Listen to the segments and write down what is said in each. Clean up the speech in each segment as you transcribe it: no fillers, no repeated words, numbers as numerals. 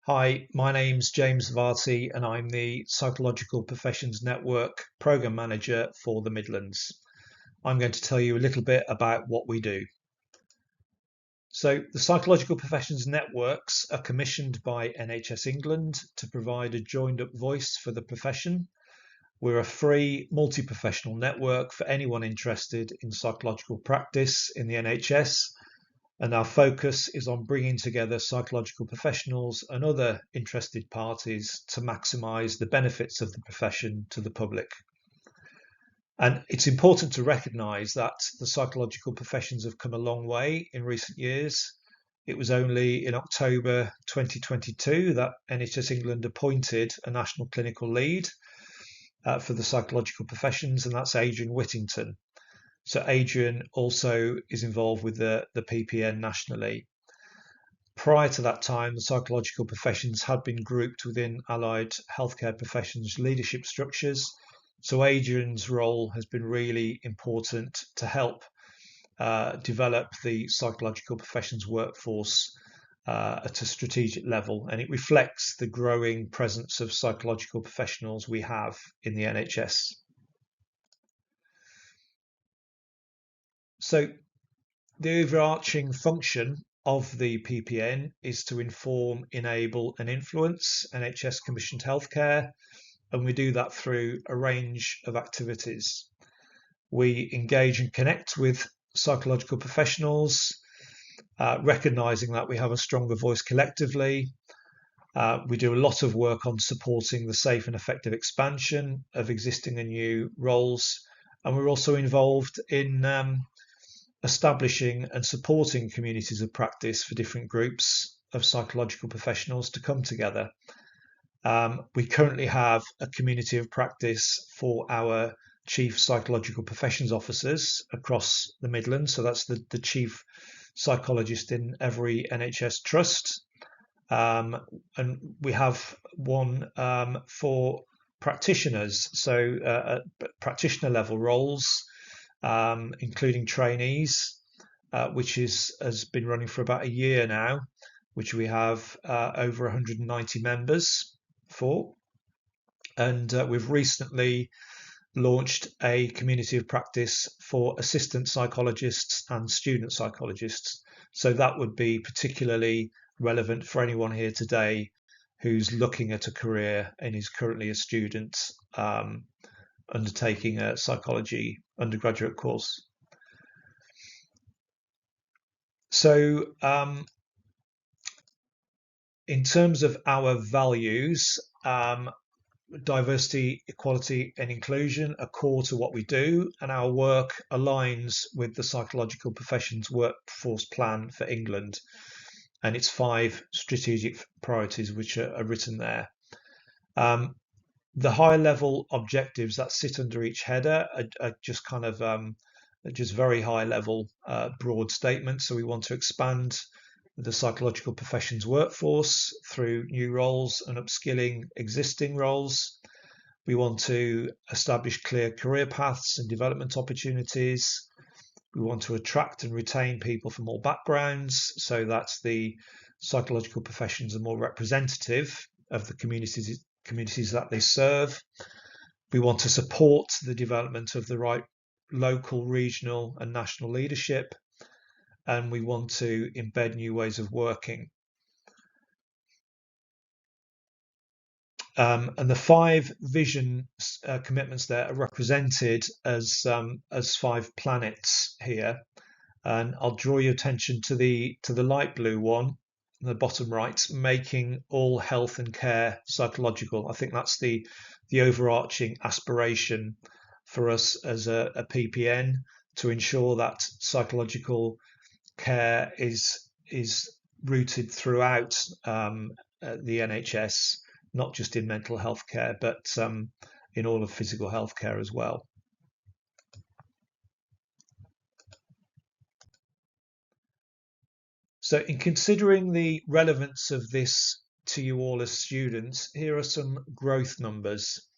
Hi, my name's James Varty and I'm the Psychological Professions Network Programme Manager for the Midlands. I'm going to tell you a little bit about what we do. So the Psychological Professions Networks are commissioned by NHS England to provide a joined up voice for the profession. We're a free multi-professional network for anyone interested in psychological practice in the NHS, and our focus is on bringing together psychological professionals and other interested parties to maximise the benefits of the profession to the public. And it's important to recognise that the psychological professions have come a long way in recent years. It was only in October 2022 that NHS England appointed a national clinical lead for the psychological professions, and that's Adrian Whittington. So Adrian also is involved with the PPN nationally. Prior to that time, the psychological professions had been grouped within allied healthcare professions leadership structures. So Adrian's role has been really important to help develop the psychological professions workforce at a strategic level, and it reflects the growing presence of psychological professionals we have in the NHS. So the overarching function of the PPN is to inform, enable and influence NHS commissioned healthcare, and we do that through a range of activities. We engage and connect with psychological professionals, recognising that we have a stronger voice collectively. We do a lot of work on supporting the safe and effective expansion of existing and new roles, and we're also involved in establishing and supporting communities of practice for different groups of psychological professionals to come together. We currently have a community of practice for our chief psychological professions officers across the Midlands. So that's the chief psychologist in every NHS trust. And we have one for practitioners, so practitioner level roles, including trainees, which has been running for about a year now, which we have over 190 members for. And we've recently launched a community of practice for assistant psychologists and student psychologists. So that would be particularly relevant for anyone here today who's looking at a career and is currently a student undertaking a psychology undergraduate course. So in terms of our values, diversity, equality and inclusion are core to what we do, and our work aligns with the psychological professions workforce plan for England and its 5 strategic priorities which are written there. The high level objectives that sit under each header are just kind of just very high level broad statements. So we want to expand the psychological professions workforce through new roles and upskilling existing roles. We want to establish clear career paths and development opportunities. We want to attract and retain people from all backgrounds so that the psychological professions are more representative of the communities that they serve. We want to support the development of the right local, regional and national leadership, and we want to embed new ways of working. And the 5 vision commitments there are represented as 5 planets here, and I'll draw your attention to the light blue one, the bottom right, making all health and care psychological. I think that's the overarching aspiration for us as a PPN, to ensure that psychological care is rooted throughout the NHS, not just in mental health care, but in all of physical health care as well. So in considering the relevance of this to you all as students, here are some growth numbers.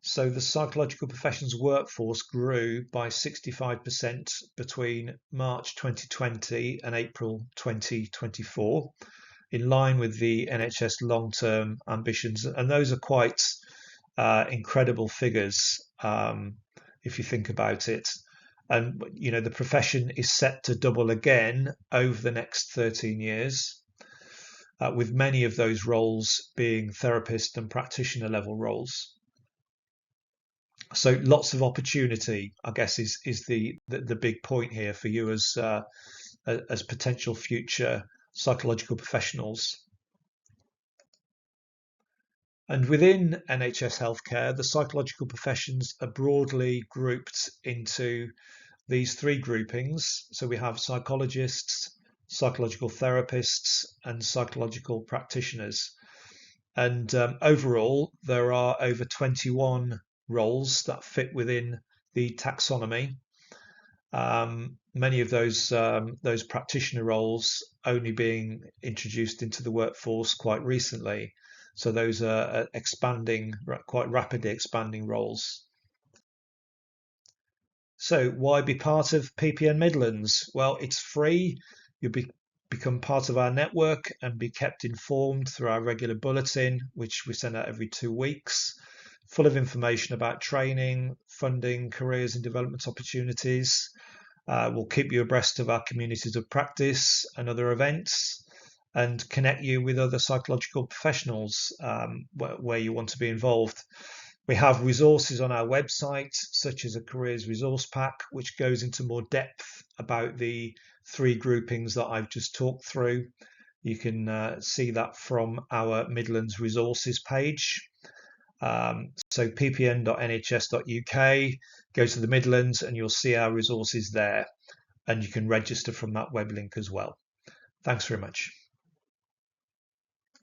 So the psychological professions workforce grew by 65% between March 2020 and April 2024. in line with the NHS long-term ambitions, and those are quite incredible figures if you think about it. And the profession is set to double again over the next 13 years, with many of those roles being therapist and practitioner level roles. So lots of opportunity, I guess, is the big point here for you as potential future psychological professionals. And within NHS healthcare, the psychological professions are broadly grouped into these three groupings. So we have psychologists, psychological therapists, and psychological practitioners. And overall, there are over 21 roles that fit within the taxonomy. Many of those practitioner roles only being introduced into the workforce quite recently. So those are expanding, quite rapidly expanding roles. So why be part of PPN Midlands? Well, it's free. You'll become part of our network and be kept informed through our regular bulletin, which we send out every 2 weeks, full of information about training, funding, careers and development opportunities. We'll keep you abreast of our communities of practice and other events, and connect you with other psychological professionals where you want to be involved. We have resources on our website, such as a careers resource pack, which goes into more depth about the three groupings that I've just talked through. You can see that from our Midlands resources page. So ppn.nhs.uk, go to the Midlands and you'll see our resources there, and you can register from that web link as well. Thanks very much.